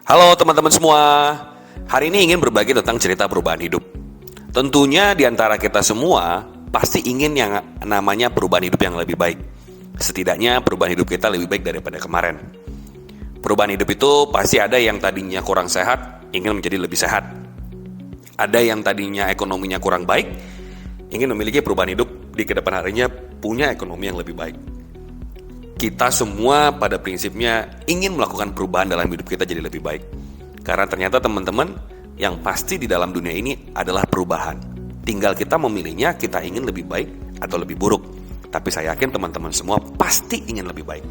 Halo teman-teman semua, hari ini ingin berbagi tentang cerita perubahan hidup. Tentunya di antara kita semua pasti ingin yang namanya perubahan hidup yang lebih baik. Setidaknya perubahan hidup kita lebih baik daripada kemarin. Perubahan hidup itu pasti ada yang tadinya kurang sehat, ingin menjadi lebih sehat. Ada yang tadinya ekonominya kurang baik, ingin memiliki perubahan hidup di kedepan harinya punya ekonomi yang lebih baik. Kita semua pada prinsipnya ingin melakukan perubahan dalam hidup kita jadi lebih baik. Karena ternyata teman-teman, yang pasti di dalam dunia ini adalah perubahan. Tinggal kita memilihnya, kita ingin lebih baik atau lebih buruk. Tapi saya yakin teman-teman semua pasti ingin lebih baik.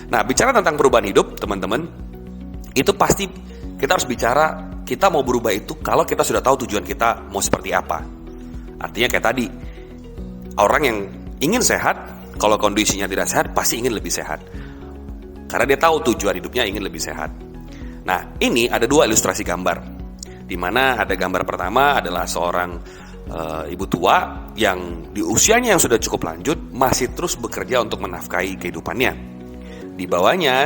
Nah, bicara tentang perubahan hidup, teman-teman, itu pasti kita harus bicara, kita mau berubah itu kalau kita sudah tahu tujuan kita mau seperti apa. Artinya kayak tadi, orang yang ingin sehat, kalau kondisinya tidak sehat, pasti ingin lebih sehat. Karena dia tahu tujuan hidupnya ingin lebih sehat. Nah, ini ada dua ilustrasi gambar. Di mana ada gambar pertama adalah seorang ibu tua yang di usianya yang sudah cukup lanjut masih terus bekerja untuk menafkahi kehidupannya. Di bawahnya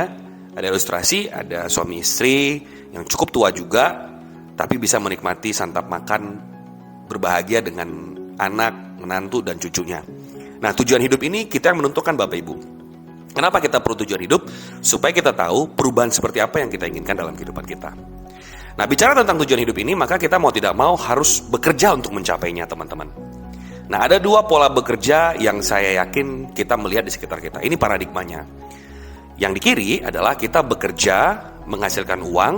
ada ilustrasi, ada suami istri yang cukup tua juga, tapi bisa menikmati santap makan berbahagia dengan anak, menantu, dan cucunya. Nah, tujuan hidup ini kita yang menentukan Bapak Ibu. Kenapa kita perlu tujuan hidup? Supaya kita tahu perubahan seperti apa yang kita inginkan dalam kehidupan kita. Nah, bicara tentang tujuan hidup ini, maka kita mau tidak mau harus bekerja untuk mencapainya, teman-teman. Nah, ada dua pola bekerja yang saya yakin kita melihat di sekitar kita. Ini paradigmanya. Yang di kiri adalah kita bekerja, menghasilkan uang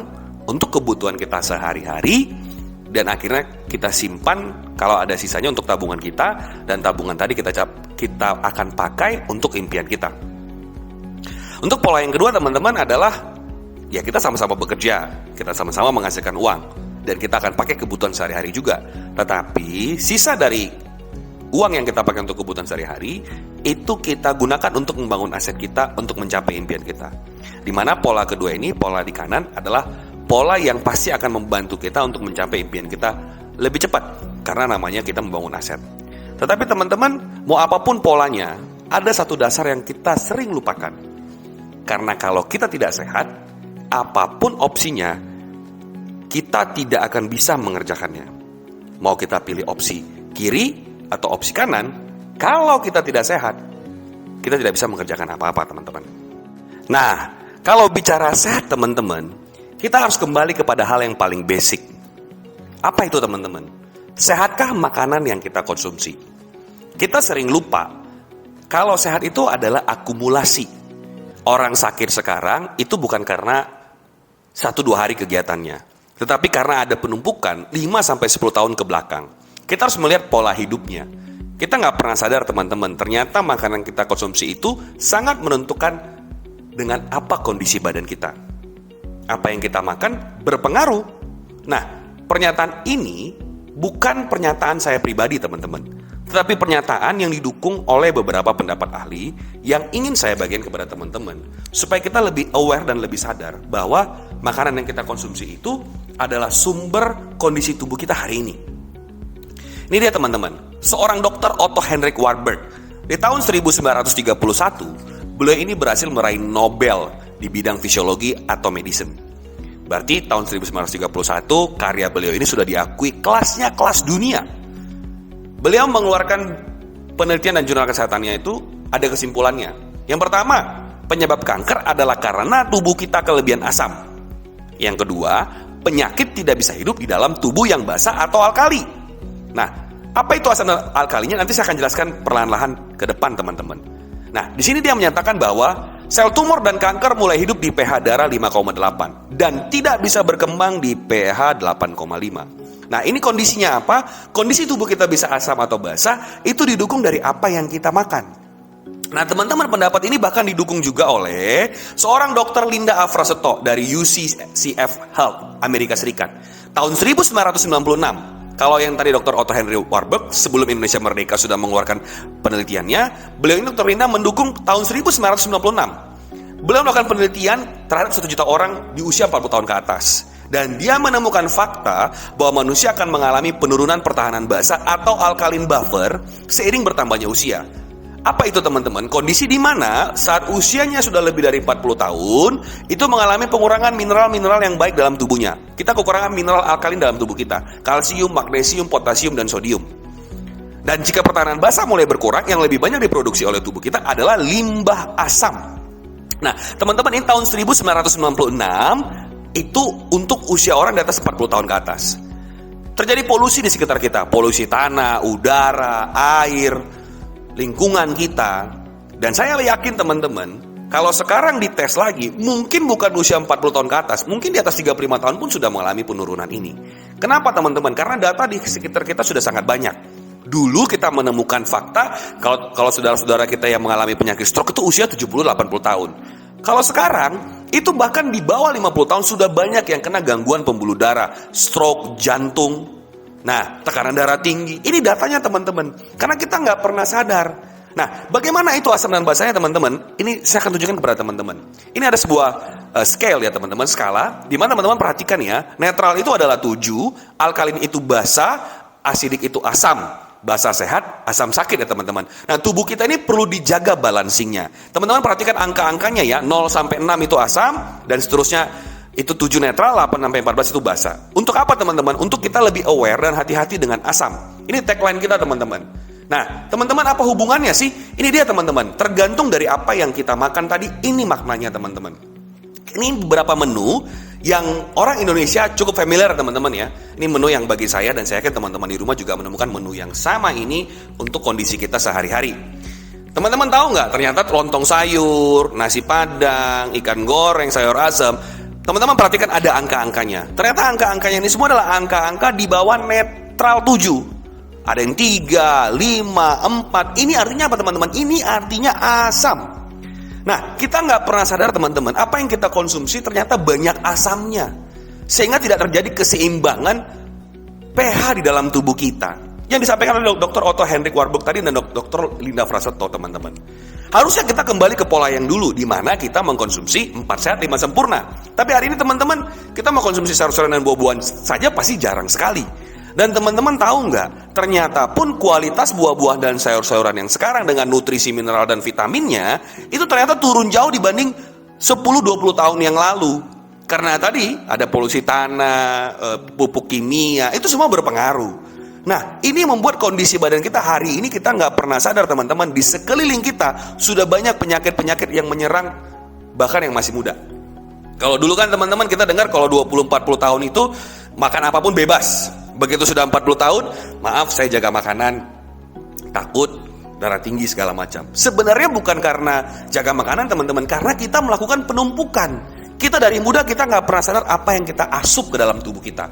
untuk kebutuhan kita sehari-hari, dan akhirnya kita simpan kalau ada sisanya untuk tabungan kita, dan tabungan tadi kita akan pakai untuk impian kita. Untuk pola yang kedua, teman-teman, adalah ya kita sama-sama bekerja, kita sama-sama menghasilkan uang, dan kita akan pakai kebutuhan sehari-hari juga. Tetapi sisa dari uang yang kita pakai untuk kebutuhan sehari-hari itu kita gunakan untuk membangun aset kita untuk mencapai impian kita. Dimana pola kedua ini, pola di kanan, adalah pola yang pasti akan membantu kita untuk mencapai impian kita lebih cepat, karena namanya kita membangun aset. Tetapi teman-teman, mau apapun polanya, ada satu dasar yang kita sering lupakan. Karena kalau kita tidak sehat, apapun opsinya, kita tidak akan bisa mengerjakannya. Mau kita pilih opsi kiri atau opsi kanan, kalau kita tidak sehat, kita tidak bisa mengerjakan apa-apa, teman-teman. Nah, kalau bicara sehat, teman-teman, kita harus kembali kepada hal yang paling basic. Apa itu, teman-teman? Sehatkah makanan yang kita konsumsi? Kita sering lupa kalau sehat itu adalah akumulasi. Orang sakit sekarang itu bukan karena 1-2 hari kegiatannya, tetapi karena ada penumpukan 5-10 tahun ke belakang. Kita harus melihat pola hidupnya. Kita nggak pernah sadar, teman-teman, ternyata makanan kita konsumsi itu sangat menentukan dengan apa kondisi badan kita. Apa yang kita makan berpengaruh. Nah, pernyataan ini bukan pernyataan saya pribadi, teman-teman, tetapi pernyataan yang didukung oleh beberapa pendapat ahli yang ingin saya bagikan kepada teman-teman, supaya kita lebih aware dan lebih sadar bahwa makanan yang kita konsumsi itu adalah sumber kondisi tubuh kita hari ini. Ini dia, teman-teman, seorang dokter Otto Heinrich Warburg. Di tahun 1931, beliau ini berhasil meraih Nobel di bidang fisiologi atau medicine. Berarti tahun 1931 karya beliau ini sudah diakui kelasnya kelas dunia. Beliau mengeluarkan penelitian dan jurnal kesehatannya itu ada kesimpulannya. Yang pertama, penyebab kanker adalah karena tubuh kita kelebihan asam. Yang kedua, penyakit tidak bisa hidup di dalam tubuh yang basah atau alkali. Nah, apa itu asam dan alkalinya? Nanti saya akan jelaskan perlahan-lahan ke depan, teman-teman. Nah, di sini dia menyatakan bahwa sel tumor dan kanker mulai hidup di pH darah 5,8 dan tidak bisa berkembang di pH 8,5. Nah, ini kondisinya apa? Kondisi tubuh kita bisa asam atau basah itu didukung dari apa yang kita makan. Nah, teman-teman, pendapat ini bahkan didukung juga oleh seorang dokter Linda Afraseto dari UCSF Health, Amerika Serikat. Tahun 1996. Kalau yang tadi Dr. Otto Heinrich Warburg sebelum Indonesia merdeka sudah mengeluarkan penelitiannya, beliau ini Dr. Linda mendukung tahun 1996. Beliau melakukan penelitian terhadap 1 juta orang di usia 40 tahun ke atas. Dan dia menemukan fakta bahwa manusia akan mengalami penurunan pertahanan basah atau alkaline buffer seiring bertambahnya usia. Apa itu teman-teman? Kondisi di mana saat usianya sudah lebih dari 40 tahun, itu mengalami pengurangan mineral-mineral yang baik dalam tubuhnya. Kita kekurangan mineral alkalin dalam tubuh kita, kalsium, magnesium, potasium, dan sodium. Dan jika pertahanan basah mulai berkurang, yang lebih banyak diproduksi oleh tubuh kita adalah limbah asam. Nah, teman-teman, ini tahun 1996 itu untuk usia orang di atas 40 tahun ke atas. Terjadi polusi di sekitar kita, polusi tanah, udara, air, lingkungan kita. Dan saya yakin teman-teman, kalau sekarang dites lagi, mungkin bukan usia 40 tahun ke atas, mungkin di atas 35 tahun pun sudah mengalami penurunan ini. Kenapa teman-teman? Karena data di sekitar kita sudah sangat banyak. Dulu kita menemukan fakta kalau saudara-saudara kita yang mengalami penyakit stroke itu usia 70-80 tahun. Kalau sekarang itu bahkan di bawah 50 tahun sudah banyak yang kena gangguan pembuluh darah, stroke, jantung. Nah, tekanan darah tinggi. Ini datanya teman-teman. Karena kita nggak pernah sadar. Nah, bagaimana itu asam dan basahnya teman-teman? Ini saya akan tunjukkan kepada teman-teman. Ini ada sebuah scale ya teman-teman, skala. Di mana teman-teman perhatikan ya, netral itu adalah 7, alkalin itu basah, asidik itu asam. Basah sehat, asam sakit ya teman-teman. Nah, tubuh kita ini perlu dijaga balancingnya. Teman-teman perhatikan angka-angkanya ya, 0 sampai 6 itu asam, dan seterusnya. Itu 7 netral, 8 sampai 14 itu basah. Untuk apa teman-teman? Untuk kita lebih aware dan hati-hati dengan asam. Ini tagline kita teman-teman. Nah, teman-teman, apa hubungannya sih? Ini dia teman-teman. Tergantung dari apa yang kita makan tadi, ini maknanya teman-teman. Ini beberapa menu yang orang Indonesia cukup familiar teman-teman ya. Ini menu yang bagi saya dan saya yakin teman-teman di rumah juga menemukan menu yang sama ini untuk kondisi kita sehari-hari. Teman-teman tahu nggak? Ternyata lontong sayur, nasi padang, ikan goreng, sayur asam. Teman-teman perhatikan ada angka-angkanya. Ternyata angka-angkanya ini semua adalah angka-angka di bawah netral 7. Ada yang 3, 5, 4. Ini artinya apa teman-teman? Ini artinya asam. Nah, kita nggak pernah sadar teman-teman, apa yang kita konsumsi ternyata banyak asamnya. Sehingga tidak terjadi keseimbangan pH di dalam tubuh kita. Yang disampaikan oleh Dr. Otto Hendrik Warburg tadi dan Dr. Linda Frasetto teman-teman. Harusnya kita kembali ke pola yang dulu, di mana kita mengkonsumsi 4 sehat 5 sempurna. Tapi hari ini teman-teman, kita mengkonsumsi sayur-sayuran dan buah-buahan saja pasti jarang sekali. Dan teman-teman tahu nggak, ternyata pun kualitas buah-buahan dan sayur-sayuran yang sekarang dengan nutrisi mineral dan vitaminnya, itu ternyata turun jauh dibanding 10-20 tahun yang lalu. Karena tadi ada polusi tanah, pupuk kimia, itu semua berpengaruh. Nah, ini membuat kondisi badan kita hari ini kita nggak pernah sadar teman-teman, di sekeliling kita sudah banyak penyakit-penyakit yang menyerang bahkan yang masih muda. Kalau dulu kan teman-teman kita dengar kalau 20-40 tahun itu makan apapun bebas. Begitu sudah 40 tahun, maaf saya jaga makanan, takut darah tinggi segala macam. Sebenarnya bukan karena jaga makanan teman-teman, karena kita melakukan penumpukan. Kita dari muda kita nggak pernah sadar apa yang kita asup ke dalam tubuh kita.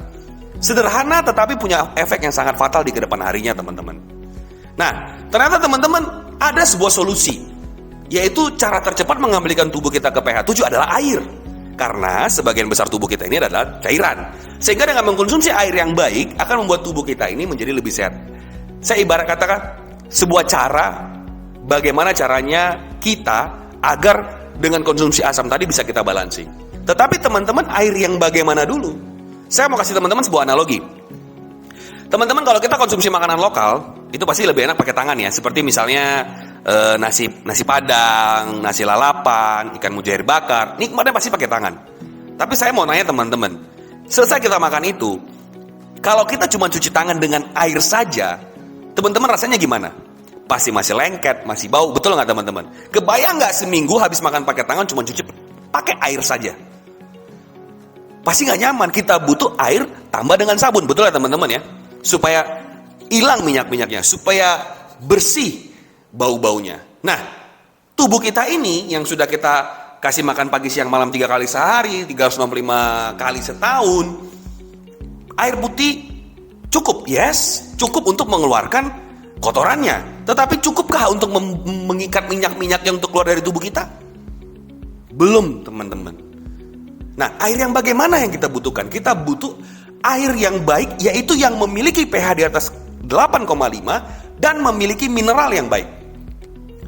Sederhana tetapi punya efek yang sangat fatal di kedepan harinya teman-teman. Nah, ternyata teman-teman ada sebuah solusi, yaitu cara tercepat mengembalikan tubuh kita ke pH 7 adalah air. Karena sebagian besar tubuh kita ini adalah cairan. Sehingga dengan mengkonsumsi air yang baik akan membuat tubuh kita ini menjadi lebih sehat. Saya ibarat katakan sebuah cara bagaimana caranya kita agar dengan konsumsi asam tadi bisa kita balancing. Tetapi teman-teman, air yang bagaimana dulu? Saya mau kasih teman-teman sebuah analogi. Teman-teman, kalau kita konsumsi makanan lokal, itu pasti lebih enak pakai tangan ya. Seperti misalnya nasi padang, nasi lalapan, ikan mujair bakar. Nikmatnya pasti pakai tangan. Tapi saya mau nanya teman-teman, selesai kita makan itu, kalau kita cuma cuci tangan dengan air saja, teman-teman rasanya gimana? Pasti masih lengket, masih bau, betul nggak teman-teman? Kebayang nggak seminggu habis makan pakai tangan cuma cuci pakai air saja? Pasti nggak nyaman. Kita butuh air tambah dengan sabun, betul ya teman-teman ya, supaya hilang minyak-minyaknya, supaya bersih bau-baunya. Nah, tubuh kita ini yang sudah kita kasih makan pagi siang malam 3 kali sehari, 365 kali setahun, air putih cukup, yes, cukup untuk mengeluarkan kotorannya. Tetapi cukupkah untuk mengikat minyak-minyak yang untuk keluar dari tubuh kita? Belum teman-teman. Nah, air yang bagaimana yang kita butuhkan? Kita butuh air yang baik, yaitu yang memiliki pH di atas 8,5 dan memiliki mineral yang baik.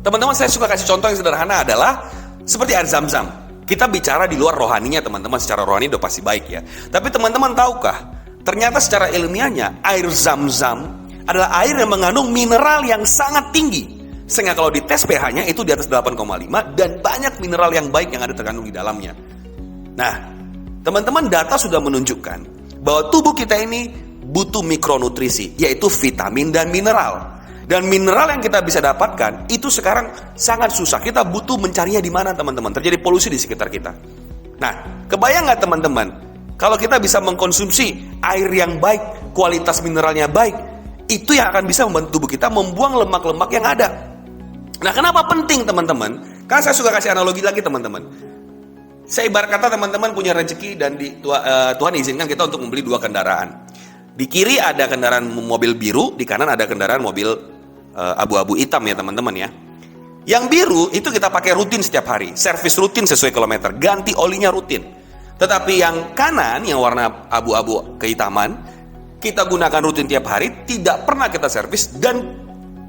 Teman-teman, saya suka kasih contoh yang sederhana adalah seperti air zam-zam. Kita bicara di luar rohaninya teman-teman, secara rohani udah pasti baik ya. Tapi teman-teman tahukah, ternyata secara ilmiahnya air zam-zam adalah air yang mengandung mineral yang sangat tinggi. Sehingga kalau dites pH-nya itu di atas 8,5 dan banyak mineral yang baik yang ada terkandung di dalamnya. Nah, teman-teman, data sudah menunjukkan bahwa tubuh kita ini butuh mikronutrisi, yaitu vitamin dan mineral. Dan mineral yang kita bisa dapatkan itu sekarang sangat susah. Kita butuh mencarinya di mana, teman-teman? Terjadi polusi di sekitar kita. Nah, kebayang nggak teman-teman? Kalau kita bisa mengkonsumsi air yang baik, kualitas mineralnya baik, itu yang akan bisa membantu tubuh kita membuang lemak-lemak yang ada. Nah, kenapa penting teman-teman? Karena saya suka kasih analogi lagi teman-teman. Saya ibarat kata teman-teman punya rezeki dan Tuhan izinkan kita untuk membeli 2 kendaraan. Di kiri ada kendaraan mobil biru, di kanan ada kendaraan mobil abu-abu hitam ya teman-teman ya. Yang biru itu kita pakai rutin setiap hari, servis rutin sesuai kilometer, ganti olinya rutin. Tetapi yang kanan yang warna abu-abu kehitaman, kita gunakan rutin tiap hari, tidak pernah kita servis dan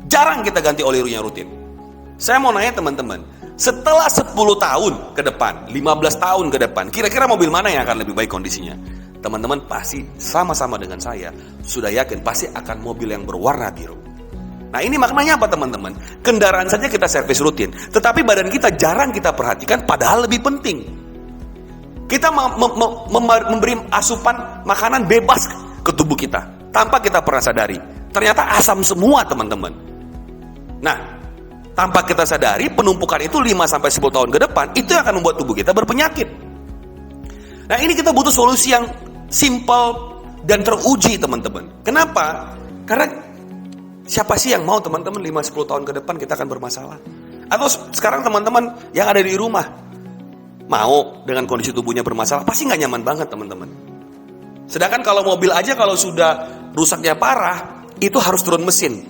jarang kita ganti olinya rutin. Saya mau nanya teman-teman, setelah 10 tahun ke depan, 15 tahun ke depan, kira-kira mobil mana yang akan lebih baik kondisinya? Teman-teman pasti sama-sama dengan saya sudah yakin pasti akan mobil yang berwarna biru. Nah, ini maknanya apa teman-teman? Kendaraan saja kita servis rutin, tetapi badan kita jarang kita perhatikan, padahal lebih penting. Kita memberi asupan makanan bebas ke tubuh kita tanpa kita pernah sadari. Ternyata asam semua teman-teman. Nah, tanpa kita sadari penumpukan itu 5-10 tahun ke depan itu akan membuat tubuh kita berpenyakit. Nah, ini kita butuh solusi yang simple dan teruji teman-teman. Kenapa? Karena siapa sih yang mau teman-teman 5-10 tahun ke depan kita akan bermasalah? Atau sekarang teman-teman yang ada di rumah mau dengan kondisi tubuhnya bermasalah, pasti nggak nyaman banget teman-teman. Sedangkan kalau mobil aja kalau sudah rusaknya parah, itu harus turun mesin.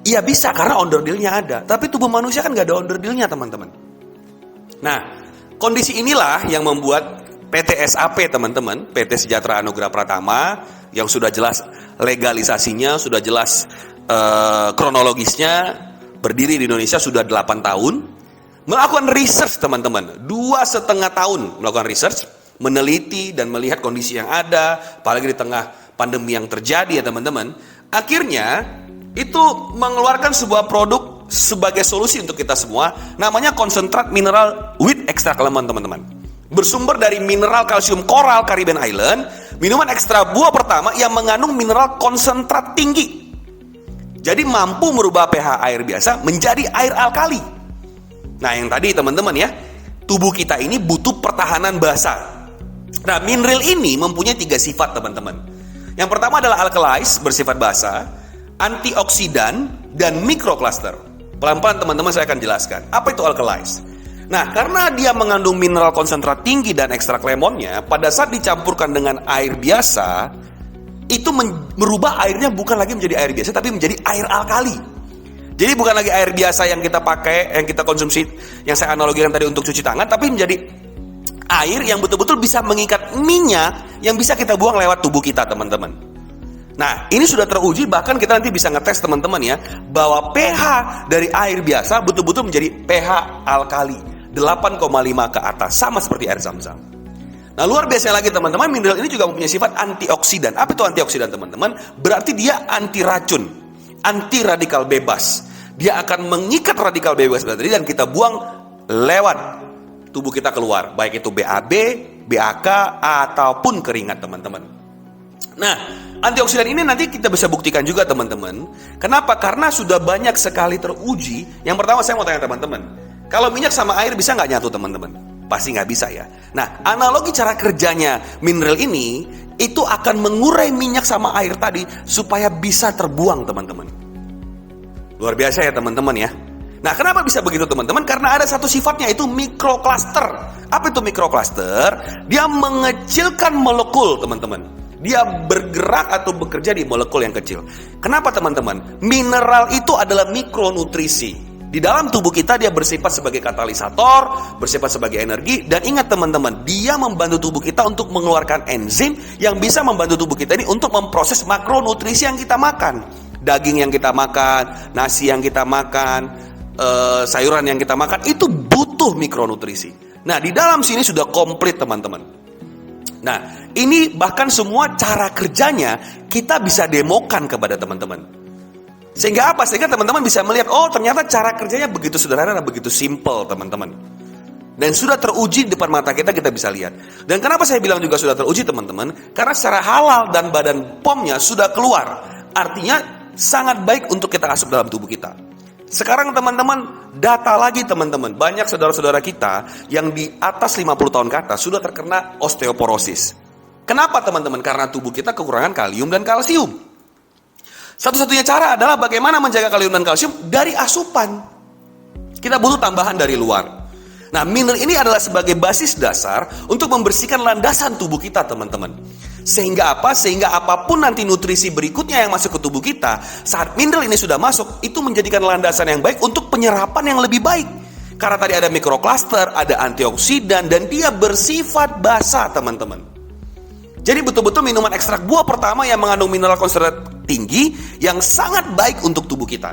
Iya bisa karena onderdilnya ada, tapi tubuh manusia kan nggak ada onderdilnya teman-teman. Nah, kondisi inilah yang membuat PT SAP teman-teman, PT Sejahtera Anugrah Pratama, yang sudah jelas legalisasinya, sudah jelas kronologisnya, berdiri di Indonesia sudah 8 tahun, melakukan research teman-teman, 2,5 tahun melakukan research, meneliti dan melihat kondisi yang ada, apalagi di tengah pandemi yang terjadi ya teman-teman. Akhirnya itu mengeluarkan sebuah produk sebagai solusi untuk kita semua, namanya konsentrat mineral with extract lemon teman-teman. Bersumber dari mineral kalsium koral Caribbean Island, minuman ekstra buah pertama yang mengandung mineral konsentrat tinggi. Jadi mampu merubah pH air biasa menjadi air alkali. Nah, yang tadi teman-teman ya, tubuh kita ini butuh pertahanan basa. Nah, mineral ini mempunyai 3 sifat teman-teman. Yang pertama adalah alkalize, bersifat basa, antioksidan, dan mikrokluster. Pelan-pelan teman-teman saya akan jelaskan. Apa itu alkalize? Nah, karena dia mengandung mineral konsentrat tinggi dan ekstrak lemonnya, pada saat dicampurkan dengan air biasa, itu merubah airnya bukan lagi menjadi air biasa, tapi menjadi air alkali. Jadi bukan lagi air biasa yang kita pakai, yang kita konsumsi, yang saya analogikan tadi untuk cuci tangan, tapi menjadi air yang betul-betul bisa mengikat minyak yang bisa kita buang lewat tubuh kita teman-teman. Nah, ini sudah teruji, bahkan kita nanti bisa ngetes teman-teman ya, bahwa pH dari air biasa betul-betul menjadi pH alkali, 8,5 ke atas, sama seperti air Zam-Zam. Nah, luar biasa lagi teman-teman, mineral ini juga mempunyai sifat antioksidan. Apa itu antioksidan teman-teman? Berarti dia anti racun, anti radikal bebas. Dia akan mengikat radikal bebas tadi dan kita buang lewat tubuh kita keluar, baik itu BAB, BAK, ataupun keringat teman-teman. Nah, antioksidan ini nanti kita bisa buktikan juga teman-teman. Kenapa? Karena sudah banyak sekali teruji. Yang pertama saya mau tanya teman-teman, kalau minyak sama air bisa nggak nyatu teman-teman? Pasti nggak bisa ya. Nah, analogi cara kerjanya mineral ini, itu akan mengurai minyak sama air tadi supaya bisa terbuang teman-teman. Luar biasa ya teman-teman ya. Nah, kenapa bisa begitu teman-teman? Karena ada satu sifatnya, itu mikrokluster. Apa itu mikrokluster? Dia mengecilkan molekul teman-teman. Dia bergerak atau bekerja di molekul yang kecil. Kenapa teman-teman? Mineral itu adalah mikronutrisi. Di dalam tubuh kita dia bersifat sebagai katalisator, bersifat sebagai energi. Dan ingat teman-teman, dia membantu tubuh kita untuk mengeluarkan enzim yang bisa membantu tubuh kita ini untuk memproses makronutrisi yang kita makan. Daging yang kita makan, nasi yang kita makan, sayuran yang kita makan, itu butuh mikronutrisi. Nah, di dalam sini sudah komplit teman-teman. Nah, ini bahkan semua cara kerjanya kita bisa demokan kepada teman-teman. Sehingga apa? Sehingga teman-teman bisa melihat, oh ternyata cara kerjanya begitu sederhana dan begitu simple, teman-teman. Dan sudah teruji di depan mata kita, kita bisa lihat. Dan kenapa saya bilang juga sudah teruji, teman-teman? Karena secara halal dan badan POM-nya sudah keluar. Artinya sangat baik untuk kita asup dalam tubuh kita. Sekarang teman-teman, data lagi teman-teman. Banyak saudara-saudara kita yang di atas 50 tahun ke atas sudah terkena osteoporosis. Kenapa teman-teman? Karena tubuh kita kekurangan kalium dan kalsium. Satu-satunya cara adalah bagaimana menjaga kalium dan kalsium dari asupan. Kita butuh tambahan dari luar. Nah, mineral ini adalah sebagai basis dasar untuk membersihkan landasan tubuh kita, teman-teman. Sehingga apa? Sehingga apapun nanti nutrisi berikutnya yang masuk ke tubuh kita, saat mineral ini sudah masuk, itu menjadikan landasan yang baik untuk penyerapan yang lebih baik. Karena tadi ada mikrokluster, ada antioksidan, dan dia bersifat basa, teman-teman. Jadi betul-betul minuman ekstrak buah pertama yang mengandung mineral konsentrat tinggi yang sangat baik untuk tubuh kita.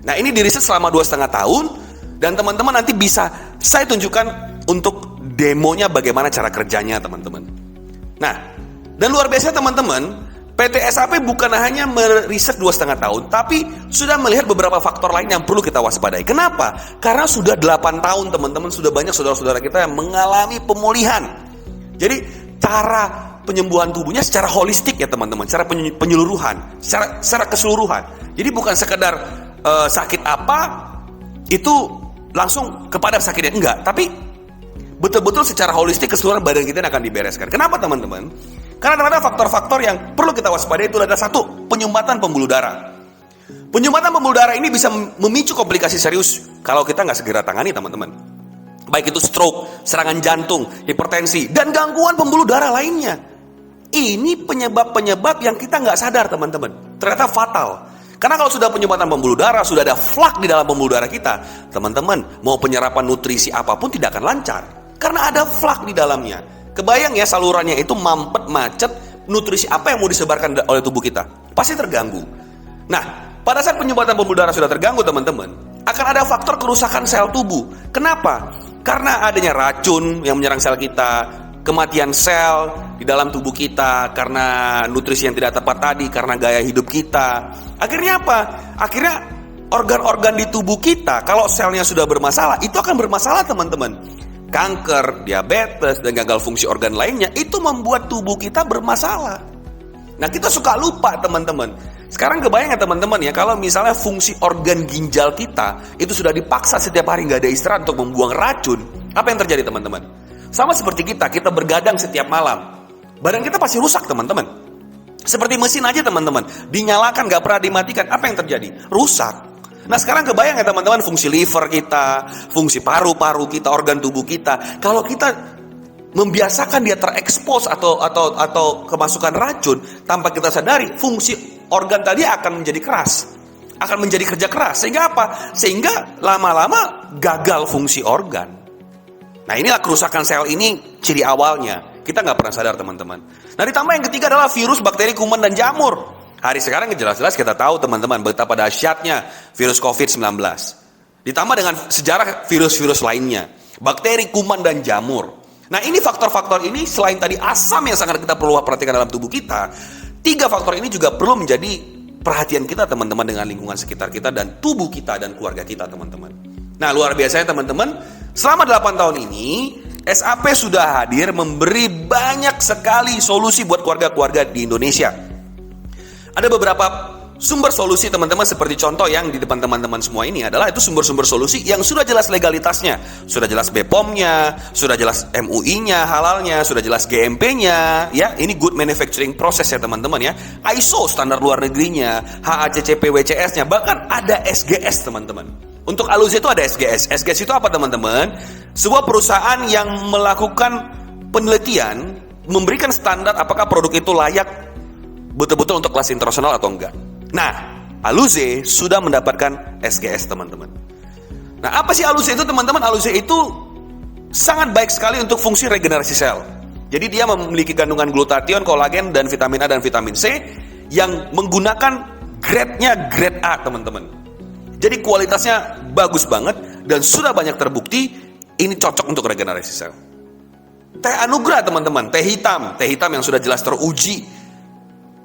Nah, ini diriset selama 2,5 tahun dan teman-teman nanti bisa saya tunjukkan untuk demonya bagaimana cara kerjanya, teman-teman. Nah, dan luar biasa teman-teman, PT SAP bukan hanya meriset 2,5 tahun, tapi sudah melihat beberapa faktor lain yang perlu kita waspadai. Kenapa? Karena sudah 8 tahun teman-teman, sudah banyak saudara-saudara kita yang mengalami pemulihan. Jadi cara penyembuhan tubuhnya secara holistik ya teman-teman, secara penyeluruhan, secara keseluruhan. Jadi bukan sekedar sakit apa itu langsung kepada sakitnya, enggak, tapi betul-betul secara holistik keseluruhan badan kita akan dibereskan. Kenapa teman-teman? Karena ada faktor-faktor yang perlu kita waspadai. Itu ada satu, penyumbatan pembuluh darah. Penyumbatan pembuluh darah ini bisa memicu komplikasi serius kalau kita nggak segera tangani, teman-teman. Baik itu stroke, serangan jantung, hipertensi, dan gangguan pembuluh darah lainnya. Ini penyebab-penyebab yang kita nggak sadar, teman-teman. Ternyata fatal. Karena kalau sudah penyumbatan pembuluh darah, sudah ada flak di dalam pembuluh darah kita, teman-teman, mau penyerapan nutrisi apapun tidak akan lancar. Karena ada flak di dalamnya. Kebayang ya, salurannya itu mampet, macet, nutrisi apa yang mau disebarkan oleh tubuh kita? Pasti terganggu. Nah, pada saat penyumbatan pembuluh darah sudah terganggu, teman-teman, akan ada faktor kerusakan sel tubuh. Kenapa? Karena adanya racun yang menyerang sel kita, kematian sel di dalam tubuh kita karena nutrisi yang tidak tepat tadi, karena gaya hidup kita. Akhirnya apa? Akhirnya organ-organ di tubuh kita, kalau selnya sudah bermasalah, itu akan bermasalah, teman-teman. Kanker, diabetes, dan gagal fungsi organ lainnya, itu membuat tubuh kita bermasalah. Nah, kita suka lupa, teman-teman. Sekarang kebayang ya teman-teman ya, kalau misalnya fungsi organ ginjal kita itu sudah dipaksa setiap hari nggak ada istirahat untuk membuang racun, apa yang terjadi, teman-teman? Sama seperti kita bergadang setiap malam. Badan kita pasti rusak, teman-teman. Seperti mesin aja, teman-teman. Dinyalakan, nggak pernah dimatikan. Apa yang terjadi? Rusak. Nah, sekarang kebayang ya teman-teman, fungsi liver kita, fungsi paru-paru kita, organ tubuh kita. Kalau kita membiasakan dia terekspos atau kemasukan racun tanpa kita sadari, fungsi organ tadi akan menjadi keras. Akan menjadi kerja keras. Sehingga apa? Sehingga lama-lama gagal fungsi organ. Nah, inilah kerusakan sel ini ciri awalnya. Kita nggak pernah sadar, teman-teman. Nah, ditambah yang ketiga adalah virus, bakteri, kuman, dan jamur. Hari sekarang jelas-jelas kita tahu, teman-teman, betapa dahsyatnya virus COVID-19. Ditambah dengan sejarah virus-virus lainnya. Bakteri, kuman, dan jamur. Nah, ini faktor-faktor ini selain tadi asam yang sangat kita perlu perhatikan dalam tubuh kita, 3 faktor ini juga perlu menjadi perhatian kita, teman-teman, dengan lingkungan sekitar kita dan tubuh kita dan keluarga kita, teman-teman. Nah, luar biasanya, teman-teman, selama 8 tahun ini SAP sudah hadir memberi banyak sekali solusi buat keluarga-keluarga di Indonesia. Ada beberapa sumber solusi, teman-teman, seperti contoh yang di depan teman-teman semua ini adalah itu sumber-sumber solusi yang sudah jelas legalitasnya, sudah jelas BPOM-nya, sudah jelas MUI-nya, halalnya, sudah jelas GMP-nya, ya. Ini good manufacturing process ya, teman-teman ya. ISO standar luar negerinya, HACCP WCS-nya, bahkan ada SGS, teman-teman. Untuk Aluze itu ada SGS. SGS itu apa, teman-teman? Sebuah perusahaan yang melakukan penelitian, memberikan standar apakah produk itu layak betul-betul untuk kelas internasional atau enggak. Nah, Aluze sudah mendapatkan SGS, teman-teman. Nah, apa sih Aluze itu, teman-teman? Aluze itu sangat baik sekali untuk fungsi regenerasi sel. Jadi dia memiliki kandungan glutathione, kolagen, dan vitamin A dan vitamin C yang menggunakan grade-nya grade A, teman-teman. Jadi kualitasnya bagus banget dan sudah banyak terbukti ini cocok untuk regenerasi sel. Teh Anugrah, teman-teman, teh hitam yang sudah jelas teruji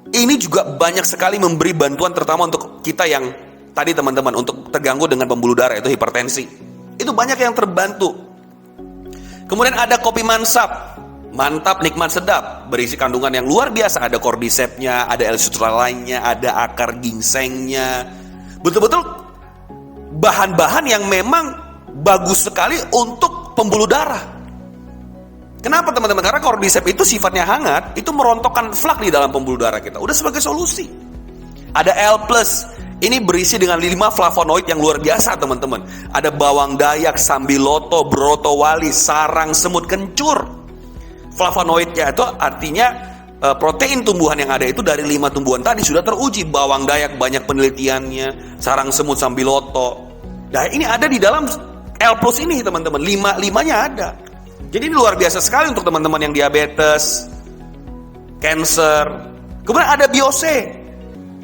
Ini juga banyak sekali memberi bantuan, terutama untuk kita yang tadi teman-teman, untuk terganggu dengan pembuluh darah, itu hipertensi. Itu banyak yang terbantu. Kemudian ada kopi mansap, mantap, nikmat, sedap, berisi kandungan yang luar biasa. Ada cordycepsnya, ada L-citrulline-nya, ada akar ginsengnya. Betul-betul bahan-bahan yang memang bagus sekali untuk pembuluh darah. Kenapa teman-teman? Karena cordyceps itu sifatnya hangat, itu merontokkan flak di dalam pembuluh darah kita. Udah sebagai solusi. Ada L+, ini berisi dengan 5 flavonoid yang luar biasa teman-teman. Ada bawang dayak, sambiloto, brotowali, sarang semut kencur. Flavonoidnya itu artinya protein tumbuhan yang ada itu dari 5 tumbuhan tadi sudah teruji. Bawang dayak banyak penelitiannya, sarang semut, sambiloto. Nah ini ada di dalam L+ ini teman-teman, 5-nya ada. Jadi ini luar biasa sekali untuk teman-teman yang diabetes, cancer. Kemudian ada Biose,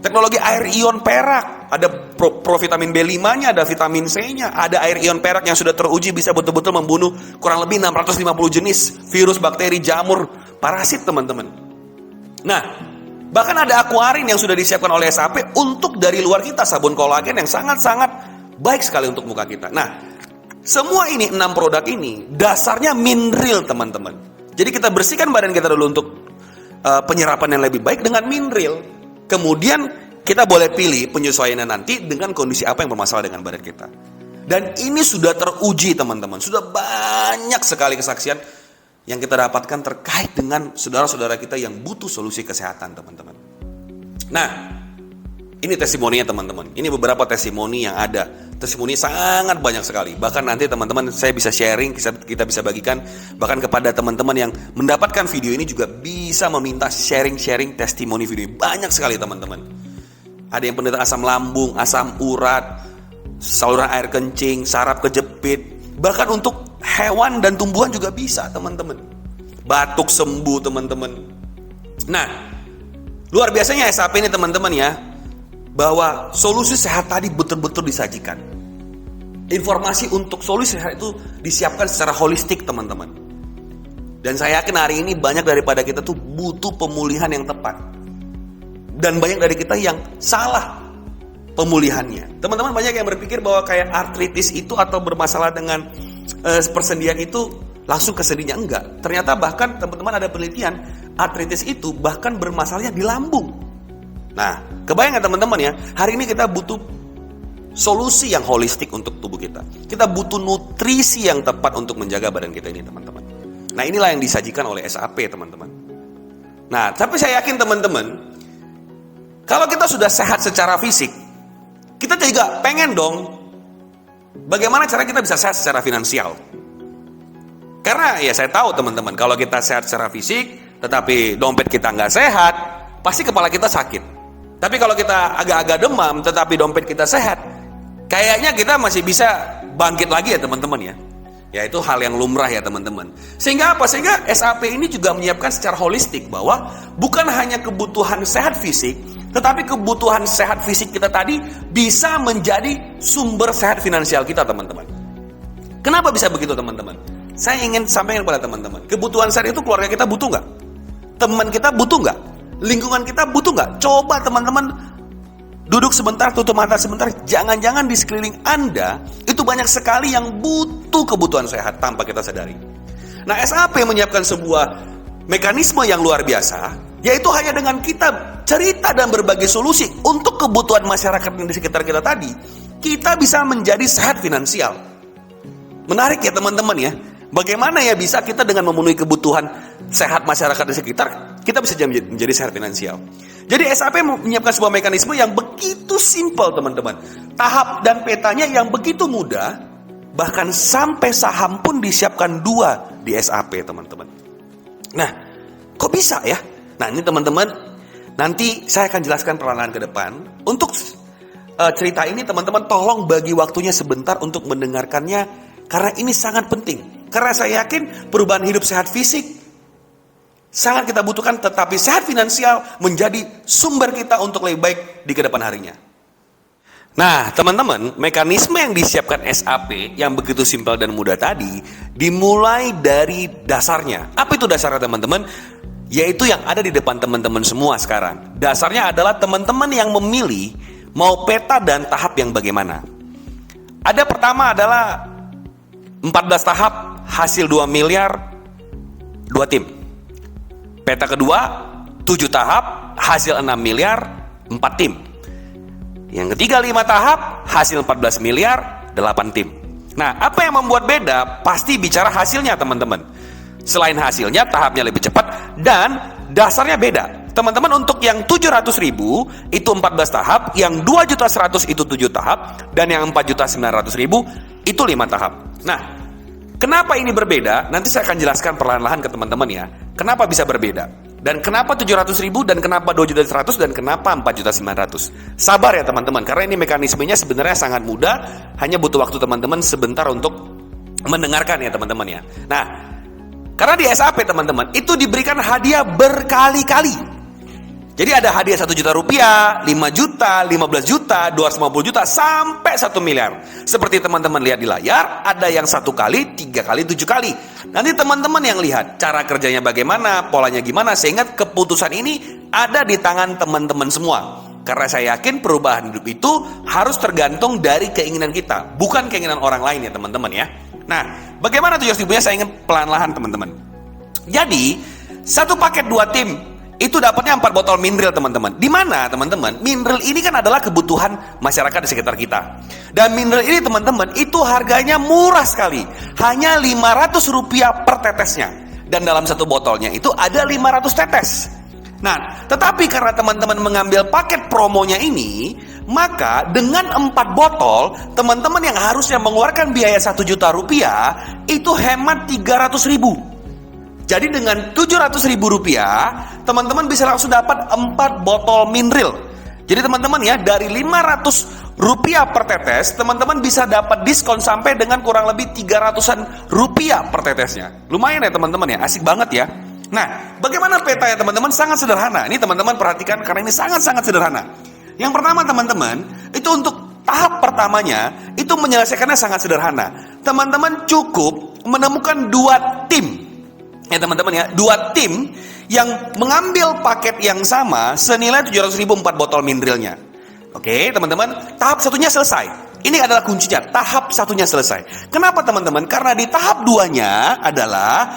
teknologi air ion perak. Ada provitamin B5-nya, ada vitamin C-nya. Ada air ion perak yang sudah teruji bisa betul-betul membunuh kurang lebih 650 jenis virus, bakteri, jamur, parasit teman-teman. Nah, bahkan ada Aquarin yang sudah disiapkan oleh SAP untuk dari luar kita, sabun kolagen yang sangat-sangat baik sekali untuk muka kita. Nah, semua ini 6 produk ini dasarnya mineral teman-teman. Jadi kita bersihkan badan kita dulu untuk penyerapan yang lebih baik dengan mineral. Kemudian kita boleh pilih penyesuaiannya nanti dengan kondisi apa yang bermasalah dengan badan kita. Dan ini sudah teruji teman-teman. Sudah banyak sekali kesaksian yang kita dapatkan terkait dengan saudara-saudara kita yang butuh solusi kesehatan teman-teman. Nah, ini testimoninya teman-teman. Ini beberapa testimoni yang ada. Testimoni sangat banyak sekali. Bahkan nanti teman-teman saya bisa sharing, kita bisa bagikan. Bahkan kepada teman-teman yang mendapatkan video ini juga bisa meminta sharing testimoni video ini. Banyak sekali teman-teman. Ada yang penderita asam lambung, asam urat, saluran air kencing, saraf kejepit. Bahkan untuk hewan dan tumbuhan juga bisa teman-teman. Batuk sembuh teman-teman. Nah, luar biasanya SAP ini teman-teman ya, bahwa solusi sehat tadi betul-betul disajikan. Informasi untuk solusi sehat itu disiapkan secara holistik teman-teman. Dan saya yakin hari ini banyak daripada kita tuh butuh pemulihan yang tepat. Dan banyak dari kita yang salah pemulihannya. Teman-teman banyak yang berpikir bahwa kayak artritis itu atau bermasalah dengan persendian itu langsung ke sendinya. Enggak. Ternyata bahkan teman-teman ada penelitian, artritis itu bahkan bermasalahnya di lambung. Nah, kebayang gak teman-teman ya, hari ini kita butuh solusi yang holistik untuk tubuh kita. Kita butuh nutrisi yang tepat untuk menjaga badan kita ini teman-teman. Nah, inilah yang disajikan oleh SAP teman-teman. Nah, tapi saya yakin teman-teman, kalau kita sudah sehat secara fisik, kita juga pengen dong bagaimana cara kita bisa sehat secara finansial. Karena ya saya tahu teman-teman, kalau kita sehat secara fisik tetapi dompet kita nggak sehat, pasti kepala kita sakit. Tapi kalau kita agak-agak demam tetapi dompet kita sehat, kayaknya kita masih bisa bangkit lagi ya teman-teman ya. Ya itu hal yang lumrah ya teman-teman. Sehingga apa? Sehingga SAP ini juga menyiapkan secara holistik bahwa bukan hanya kebutuhan sehat fisik, tetapi kebutuhan sehat fisik kita tadi bisa menjadi sumber sehat finansial kita teman-teman. Kenapa bisa begitu teman-teman? Saya ingin sampaikan kepada teman-teman, kebutuhan sehat itu keluarga kita butuh nggak? Teman kita butuh nggak? Lingkungan kita butuh nggak? Coba teman-teman duduk sebentar, tutup mata sebentar. Jangan-jangan di sekeliling Anda itu banyak sekali yang butuh kebutuhan sehat tanpa kita sadari. Nah, SAP menyiapkan sebuah mekanisme yang luar biasa, yaitu hanya dengan kita cerita dan berbagi solusi untuk kebutuhan masyarakat yang di sekitar kita tadi, kita bisa menjadi sehat finansial. Menarik ya teman-teman ya. Bagaimana ya bisa kita dengan memenuhi kebutuhan sehat masyarakat di sekitar, kita bisa menjadi sehat finansial. Jadi SAP menyiapkan sebuah mekanisme yang begitu simpel teman-teman. Tahap dan petanya yang begitu mudah, bahkan sampai saham pun disiapkan 2 di SAP teman-teman. Nah, kok bisa ya? Nah ini teman-teman, nanti saya akan jelaskan perlahan ke depan. Untuk cerita ini teman-teman tolong bagi waktunya sebentar untuk mendengarkannya, karena ini sangat penting. Karena saya yakin perubahan hidup sehat fisik sangat kita butuhkan, tetapi sehat finansial menjadi sumber kita untuk lebih baik di kedepan harinya. Nah teman-teman, mekanisme yang disiapkan SAP yang begitu simpel dan mudah tadi dimulai dari dasarnya. Apa itu dasarnya teman-teman? yaitu yang ada di depan teman-teman semua sekarang. Dasarnya adalah teman-teman yang memilih mau peta dan tahap yang bagaimana. Ada pertama adalah 14 tahap, hasil 2 miliar, 2 tim. Peta kedua, 7 tahap, hasil 6 miliar, 4 tim. Yang ketiga 5 tahap, hasil 14 miliar, 8 tim. Nah, apa yang membuat beda? Pasti bicara hasilnya teman-teman. Selain hasilnya, tahapnya lebih cepat dan dasarnya beda. Teman-teman, untuk yang 700.000 itu 14 tahap, yang 2.100.000 itu 7 tahap, dan yang 4.900.000 itu 5 tahap. Nah, kenapa ini berbeda? Nanti saya akan jelaskan perlahan-lahan ke teman-teman ya. Kenapa bisa berbeda? Dan kenapa 700.000 dan kenapa 2.100.000 dan kenapa 4.900.000? Sabar ya teman-teman, karena ini mekanismenya sebenarnya sangat mudah, hanya butuh waktu teman-teman sebentar untuk mendengarkan ya teman-teman ya. Nah, karena di SAP teman-teman itu diberikan hadiah berkali-kali. Jadi ada hadiah 1 juta rupiah, 5 juta, 15 juta, 250 juta, sampai 1 miliar. Seperti teman-teman lihat di layar, ada yang 1 kali, 3 kali, 7 kali. Nanti teman-teman yang lihat cara kerjanya bagaimana, polanya gimana, sehingga keputusan ini ada di tangan teman-teman semua. Karena saya yakin perubahan hidup itu harus tergantung dari keinginan kita, bukan keinginan orang lain ya teman-teman ya. Nah, bagaimana 700.000-nya saya ingin pelan-lahan teman-teman. Jadi, 1 paket 2 tim itu dapatnya 4 botol mineral teman-teman. Di mana teman-teman? Mineral ini kan adalah kebutuhan masyarakat di sekitar kita. Dan mineral ini teman-teman itu harganya murah sekali. Hanya Rp500 per tetesnya. Dan dalam 1 botolnya itu ada 500 tetes. Nah, tetapi karena teman-teman mengambil paket promonya ini, maka dengan 4 botol, teman-teman yang harusnya mengeluarkan biaya 1 juta rupiah, itu hemat 300.000. Jadi dengan 700.000 rupiah, teman-teman bisa langsung dapat 4 botol mineral. Jadi teman-teman ya, dari 500 rupiah per tetes, teman-teman bisa dapat diskon sampai dengan kurang lebih 300-an rupiah per tetesnya. Lumayan ya teman-teman ya, asik banget ya. Nah, bagaimana petanya teman-teman? Sangat sederhana. Ini teman-teman perhatikan karena ini sangat-sangat sederhana. Yang pertama teman-teman, itu untuk tahap pertamanya, itu menyelesaikannya sangat sederhana. Teman-teman cukup menemukan 2 tim. Ya teman-teman ya, 2 tim yang mengambil paket yang sama senilai 700.000 4 botol mineralnya. Oke teman-teman, tahap 1-nya selesai. Ini adalah kuncinya, tahap 1-nya selesai. Kenapa teman-teman? Karena di tahap 2-nya adalah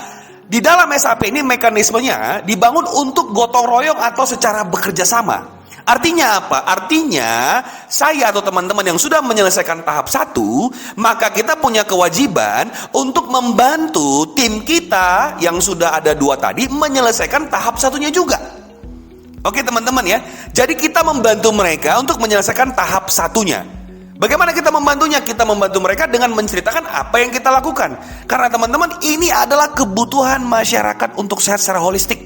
di dalam SAP ini mekanismenya dibangun untuk gotong royong atau secara bekerja sama. Artinya apa? Artinya saya atau teman-teman yang sudah menyelesaikan tahap 1, maka kita punya kewajiban untuk membantu tim kita yang sudah ada 2 tadi menyelesaikan tahap 1-nya juga. Oke teman-teman ya. Jadi kita membantu mereka untuk menyelesaikan tahap 1-nya. Bagaimana kita membantunya? Kita membantu mereka dengan menceritakan apa yang kita lakukan. Karena teman-teman, ini adalah kebutuhan masyarakat untuk sehat secara holistik.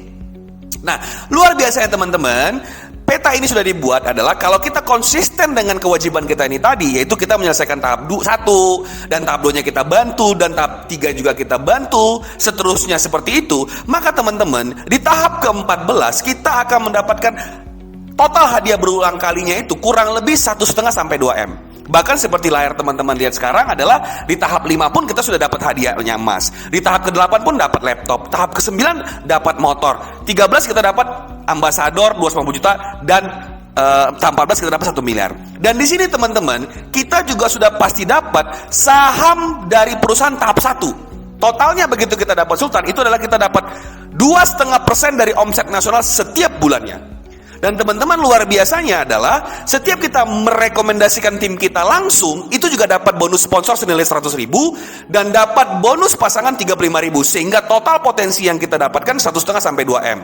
Nah, luar biasa ya teman-teman. Peta ini sudah dibuat adalah kalau kita konsisten dengan kewajiban kita ini tadi, yaitu kita menyelesaikan tahap 1 dan tahap 2-nya kita bantu dan tahap 3 juga kita bantu, seterusnya seperti itu, maka teman-teman di tahap ke-14 kita akan mendapatkan total hadiah berulang kalinya itu kurang lebih 1,5 sampai 2 M. Bahkan seperti layar teman-teman lihat sekarang adalah di tahap 5 pun kita sudah dapat hadiahnya emas. Di tahap ke-8 pun dapat laptop. Tahap ke-9 dapat motor. 13 kita dapat ambasador 250 juta dan tahap 14 kita dapat 1 miliar. Dan di sini teman-teman, kita juga sudah pasti dapat saham dari perusahaan tahap 1. Totalnya begitu kita dapat Sultan, itu adalah kita dapat 2,5% dari omset nasional setiap bulannya. Dan teman-teman luar biasanya adalah setiap kita merekomendasikan tim kita langsung, itu juga dapat bonus sponsor senilai 100.000 dan dapat bonus pasangan 35.000, sehingga total potensi yang kita dapatkan 1,5 sampai 2 M.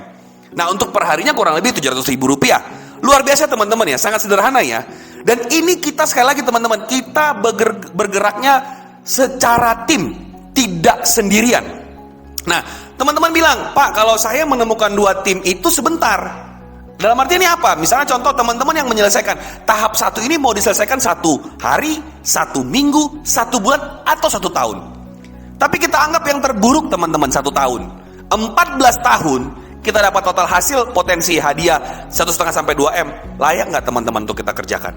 Nah, untuk perharinya kurang lebih 700.000 rupiah. Luar biasa teman-teman ya, sangat sederhana ya. Dan ini kita sekali lagi teman-teman, kita bergeraknya secara tim, tidak sendirian. Nah, teman-teman bilang, Pak, kalau saya menemukan 2 tim itu sebentar. Dalam arti ini apa? Misalnya contoh teman-teman yang menyelesaikan tahap 1 ini mau diselesaikan 1 hari, 1 minggu, 1 bulan, atau 1 tahun. Tapi kita anggap yang terburuk teman-teman 1 tahun. 14 tahun kita dapat total hasil potensi hadiah 1,5 sampai 2 M. Layak nggak teman-teman untuk kita kerjakan?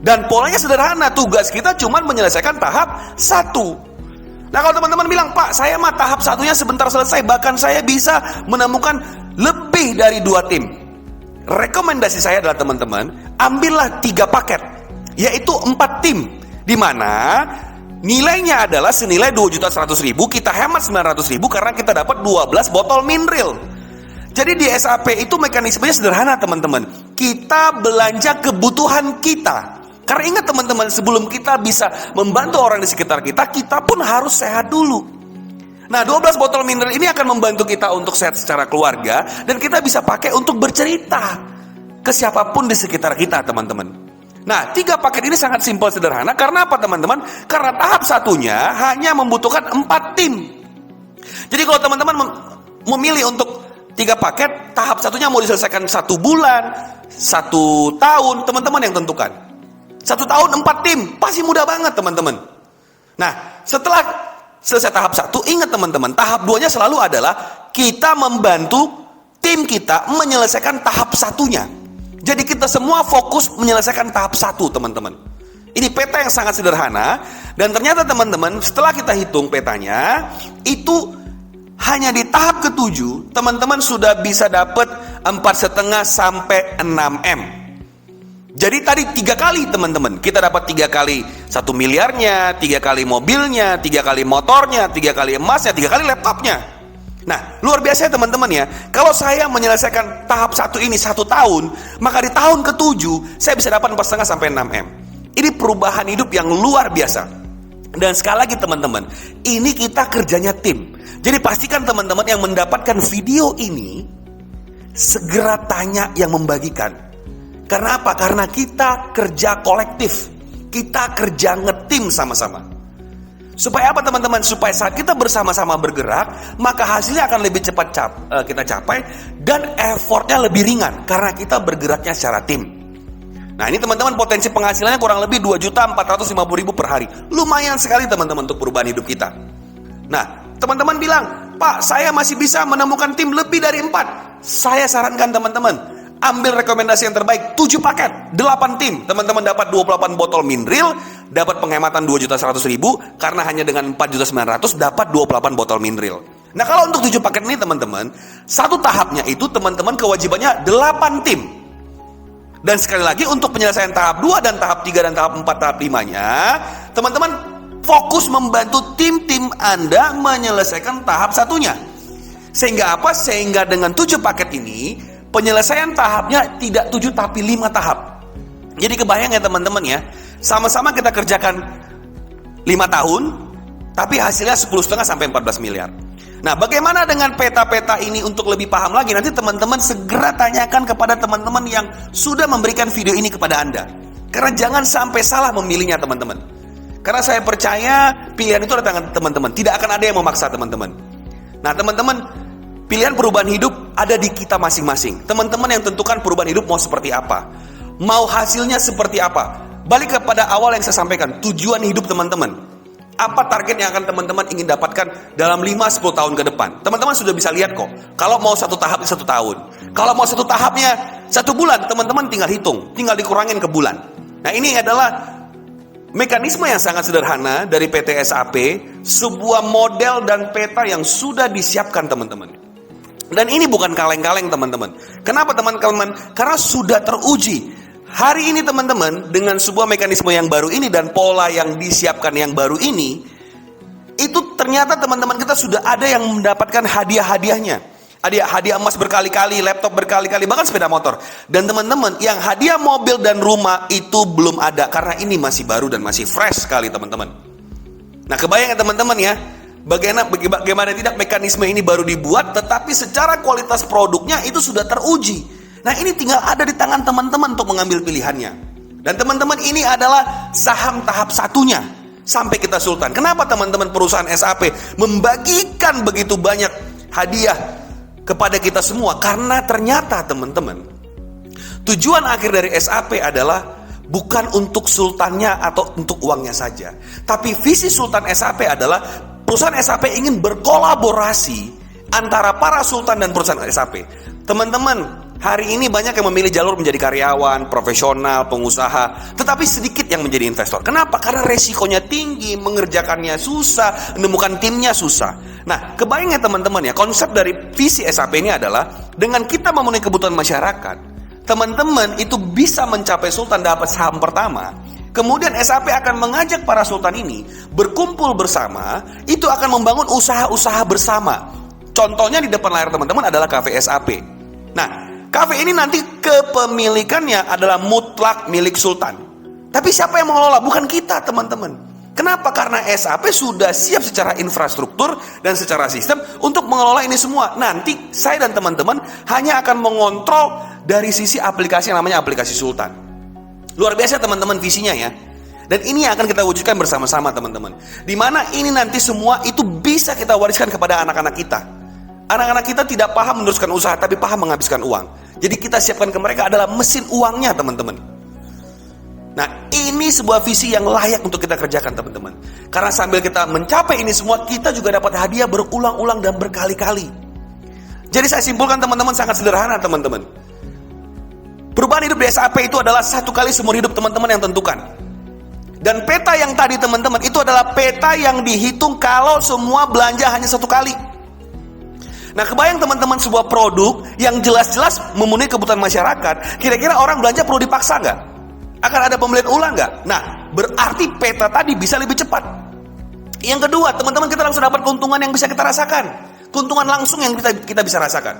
Dan polanya sederhana, tugas kita cuma menyelesaikan tahap 1. Nah kalau teman-teman bilang, Pak, saya mah tahap 1-nya sebentar selesai, bahkan saya bisa menemukan lebih dari 2 tim, rekomendasi saya adalah teman-teman, ambillah 3 paket, yaitu 4 tim, di mana nilainya adalah senilai 2.100.000, kita hemat 900.000 karena kita dapat 12 botol mineral. Jadi di SAP itu mekanismenya sederhana teman-teman, kita belanja kebutuhan kita. Karena ingat teman-teman, sebelum kita bisa membantu orang di sekitar kita, kita pun harus sehat dulu. Nah, 12 botol mineral ini akan membantu kita untuk sehat secara keluarga, dan kita bisa pakai untuk bercerita ke siapapun di sekitar kita, teman-teman. Nah, 3 paket ini sangat simpel sederhana. Karena apa, teman-teman? Karena tahap satunya hanya membutuhkan 4 tim. Jadi kalau teman-teman memilih untuk 3 paket, tahap satunya mau diselesaikan 1 bulan, 1 tahun, teman-teman yang tentukan. 1 tahun 4 tim, pasti mudah banget, teman-teman. Nah, setelah selesai tahap 1, ingat teman-teman, tahap 2-nya selalu adalah kita membantu tim kita menyelesaikan tahap 1-nya. Jadi kita semua fokus menyelesaikan tahap 1, teman-teman. Ini peta yang sangat sederhana, dan ternyata teman-teman, setelah kita hitung petanya, itu hanya di tahap ke-7, teman-teman sudah bisa dapat 4,5 sampai 6 M. Jadi tadi 3 kali teman-teman, kita dapat 3 kali 1 miliarnya, 3 kali mobilnya, 3 kali motornya, 3 kali emasnya, 3 kali laptopnya. Nah, luar biasa ya teman-teman ya. Kalau saya menyelesaikan tahap 1 ini 1 tahun, maka di tahun ke-7 saya bisa dapat 4,5 sampai 6 M. Ini perubahan hidup yang luar biasa. Dan sekali lagi teman-teman, ini kita kerjanya tim. Jadi pastikan teman-teman yang mendapatkan video ini segera tanya yang membagikan. Karena apa? Karena kita kerja kolektif, kita kerja ngetim sama-sama. Supaya apa teman-teman? Supaya saat kita bersama-sama bergerak, maka hasilnya akan lebih cepat kita capai, dan effortnya lebih ringan karena kita bergeraknya secara tim. Nah, ini teman-teman, potensi penghasilannya kurang lebih 2.450.000 per hari. Lumayan sekali teman-teman untuk perubahan hidup kita. Nah, teman-teman bilang, Pak, saya masih bisa menemukan tim lebih dari 4. Saya sarankan teman-teman, ambil rekomendasi yang terbaik, 7 paket, 8 tim. Teman-teman dapat 28 botol mineral, dapat penghematan 2.100.000, karena hanya dengan 4.900.000 dapat 28 botol mineral. Nah, kalau untuk 7 paket ini teman-teman, satu tahapnya itu teman-teman kewajibannya 8 tim. Dan sekali lagi untuk penyelesaian tahap 2 dan tahap 3 dan tahap 4, tahap 5-nya, teman-teman fokus membantu tim-tim Anda menyelesaikan tahap satunya. Sehingga apa? Sehingga dengan 7 paket ini, penyelesaian tahapnya tidak 7 tapi 5 tahap. Jadi kebayang ya teman-teman ya, sama-sama kita kerjakan 5 tahun, tapi hasilnya 10,5 sampai 14 miliar. Nah, bagaimana dengan peta-peta ini untuk lebih paham lagi? Nanti teman-teman segera tanyakan kepada teman-teman yang sudah memberikan video ini kepada Anda. Karena jangan sampai salah memilihnya teman-teman. Karena saya percaya pilihan itu ada tangan teman-teman. Tidak akan ada yang memaksa teman-teman. Nah teman-teman, pilihan perubahan hidup ada di kita masing-masing. Teman-teman yang tentukan perubahan hidup mau seperti apa, mau hasilnya seperti apa. Balik kepada awal yang saya sampaikan, tujuan hidup teman-teman. Apa target yang akan teman-teman ingin dapatkan dalam 5-10 tahun ke depan? Teman-teman sudah bisa lihat kok. Kalau mau 1 tahap 1 tahun, kalau mau 1 tahapnya 1 bulan, teman-teman tinggal hitung, tinggal dikurangin ke bulan. Nah, ini adalah mekanisme yang sangat sederhana dari PT SAP, sebuah model dan peta yang sudah disiapkan teman-teman. Dan ini bukan kaleng-kaleng teman-teman. Kenapa teman-teman? Karena sudah teruji. Hari ini teman-teman, dengan sebuah mekanisme yang baru ini dan pola yang disiapkan yang baru ini, itu ternyata teman-teman kita sudah ada yang mendapatkan hadiah-hadiahnya. Hadiah emas berkali-kali, laptop berkali-kali, bahkan sepeda motor. Dan teman-teman, yang hadiah mobil dan rumah itu belum ada, karena ini masih baru dan masih fresh sekali teman-teman. Nah, kebayang ya teman-teman ya, bagaimana tidak mekanisme ini baru dibuat, tetapi secara kualitas produknya itu sudah teruji. Nah, ini tinggal ada di tangan teman-teman untuk mengambil pilihannya. Dan teman-teman, ini adalah saham tahap satunya sampai kita sultan. Kenapa teman-teman perusahaan SAP membagikan begitu banyak hadiah kepada kita semua? Karena ternyata teman-teman, tujuan akhir dari SAP adalah bukan untuk sultannya atau untuk uangnya saja. Tapi visi sultan SAP adalah perusahaan SAP ingin berkolaborasi antara para sultan dan perusahaan SAP. Teman-teman, Hari ini banyak yang memilih jalur menjadi karyawan, profesional, pengusaha, tetapi sedikit yang menjadi investor. Kenapa? Karena resikonya tinggi, mengerjakannya susah, menemukan timnya susah. Nah, kebayang ya teman-teman ya, konsep dari visi SAP ini adalah dengan kita memenuhi kebutuhan masyarakat, teman-teman itu bisa mencapai sultan dapat saham pertama. Kemudian SAP akan mengajak para sultan ini berkumpul bersama, itu akan membangun usaha-usaha bersama. Contohnya di depan layar teman-teman adalah cafe SAP. Nah, cafe ini nanti kepemilikannya adalah mutlak milik sultan. Tapi siapa yang mengelola? Bukan kita, teman-teman. Kenapa? Karena SAP sudah siap secara infrastruktur dan secara sistem untuk mengelola ini semua. Nanti saya dan teman-teman hanya akan mengontrol dari sisi aplikasi yang namanya aplikasi sultan. Luar biasa teman-teman visinya ya. Dan ini yang akan kita wujudkan bersama-sama teman-teman. Dimana ini nanti semua itu bisa kita wariskan kepada anak-anak kita. Anak-anak kita tidak paham meneruskan usaha, tapi paham menghabiskan uang. Jadi kita siapkan ke mereka adalah mesin uangnya teman-teman. Nah, ini sebuah visi yang layak untuk kita kerjakan teman-teman. Karena sambil kita mencapai ini semua, kita juga dapat hadiah berulang-ulang dan berkali-kali. Jadi saya simpulkan teman-teman, sangat sederhana teman-teman. Perubahan hidup di SAP itu adalah satu kali seumur hidup teman-teman yang tentukan. Dan peta yang tadi teman-teman itu adalah peta yang dihitung kalau semua belanja hanya satu kali. Nah, kebayang teman-teman sebuah produk yang jelas-jelas memenuhi kebutuhan masyarakat, kira-kira orang belanja perlu dipaksa nggak? Akan ada pembelian ulang nggak? Nah, berarti peta tadi bisa lebih cepat. Yang kedua, teman-teman kita langsung dapat keuntungan yang bisa kita rasakan. Keuntungan langsung yang kita bisa rasakan.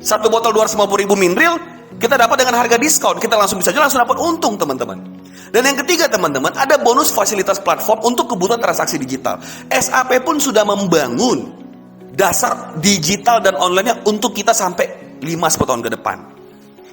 Satu botol 250.000 mineral, kita dapat dengan harga diskon. Kita langsung bisa jual, langsung dapat untung teman-teman. Dan yang ketiga teman-teman, ada bonus fasilitas platform untuk kebutuhan transaksi digital. SAP pun sudah membangun dasar digital dan online-nya untuk kita sampai 5-10 tahun ke depan.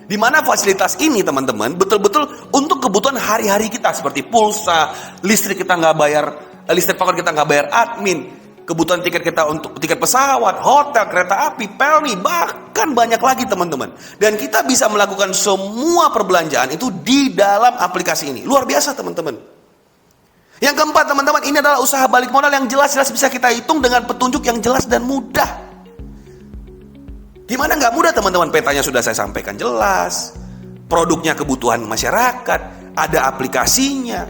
Di mana fasilitas ini teman-teman betul-betul untuk kebutuhan hari-hari kita seperti pulsa, listrik kita nggak bayar, listrik power kita nggak bayar admin, kebutuhan tiket kita untuk tiket pesawat, hotel, kereta api, pelni, bahkan banyak lagi teman-teman. Dan kita bisa melakukan semua perbelanjaan itu di dalam aplikasi ini. Luar biasa teman-teman. Yang keempat teman-teman, ini adalah usaha balik modal yang jelas-jelas bisa kita hitung dengan petunjuk yang jelas dan mudah. Gimana nggak mudah teman-teman? Petanya sudah saya sampaikan jelas, produknya kebutuhan masyarakat, ada aplikasinya.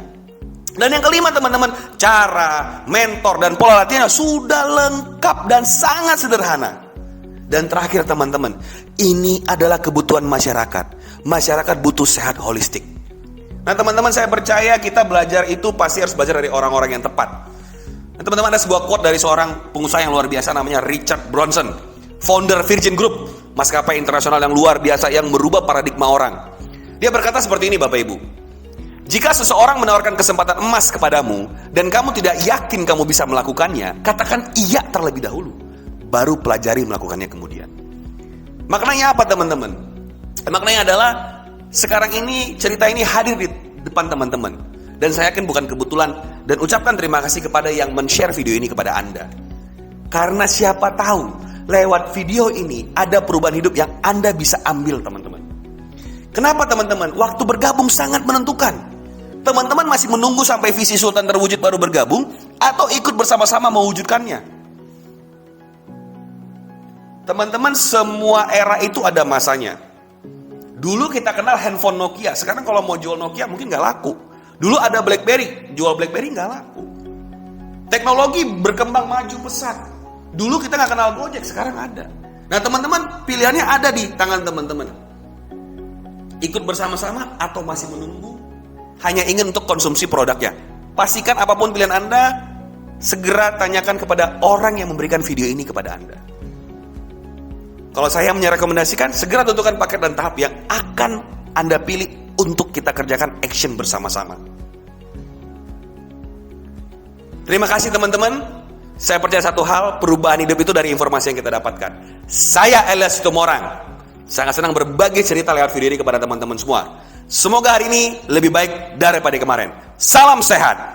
Dan yang kelima teman-teman, cara, mentor, dan pola latihannya sudah lengkap dan sangat sederhana. Dan terakhir teman-teman, ini adalah kebutuhan masyarakat. Masyarakat butuh sehat holistik. Nah teman-teman, saya percaya kita belajar itu pasti harus belajar dari orang-orang yang tepat. Nah, teman-teman, ada sebuah quote dari seorang pengusaha yang luar biasa namanya Richard Branson, founder Virgin Group, maskapai internasional yang luar biasa yang merubah paradigma orang. Dia berkata seperti ini Bapak Ibu, jika seseorang menawarkan kesempatan emas kepadamu dan kamu tidak yakin kamu bisa melakukannya, katakan iya terlebih dahulu, baru pelajari melakukannya kemudian. Maknanya apa teman-teman? Maknanya adalah sekarang ini cerita ini hadir di depan teman-teman. Dan saya yakin bukan kebetulan. Dan ucapkan terima kasih kepada yang men-share video ini kepada Anda. Karena siapa tahu lewat video ini ada perubahan hidup yang Anda bisa ambil teman-teman. Kenapa teman-teman? Waktu bergabung sangat menentukan. Teman-teman masih menunggu sampai visi Sultan terwujud baru bergabung, atau ikut bersama-sama mewujudkannya? Teman-teman, semua era itu ada masanya. Dulu kita kenal handphone Nokia, sekarang kalau mau jual Nokia mungkin nggak laku. Dulu ada BlackBerry, jual BlackBerry nggak laku. Teknologi berkembang maju pesat. Dulu kita nggak kenal Gojek, sekarang ada. Nah teman-teman, pilihannya ada di tangan teman-teman. Ikut bersama-sama atau masih menunggu, hanya ingin untuk konsumsi produknya. Pastikan apapun pilihan Anda, segera tanyakan kepada orang yang memberikan video ini kepada Anda. Kalau saya merekomendasikan, segera tentukan paket dan tahap yang akan Anda pilih untuk kita kerjakan action bersama-sama. Terima kasih teman-teman. Saya percaya satu hal, perubahan hidup itu dari informasi yang kita dapatkan. Saya Elias Situmorang, sangat senang berbagi cerita lewat video ini kepada teman-teman semua. Semoga hari ini lebih baik daripada kemarin. Salam sehat.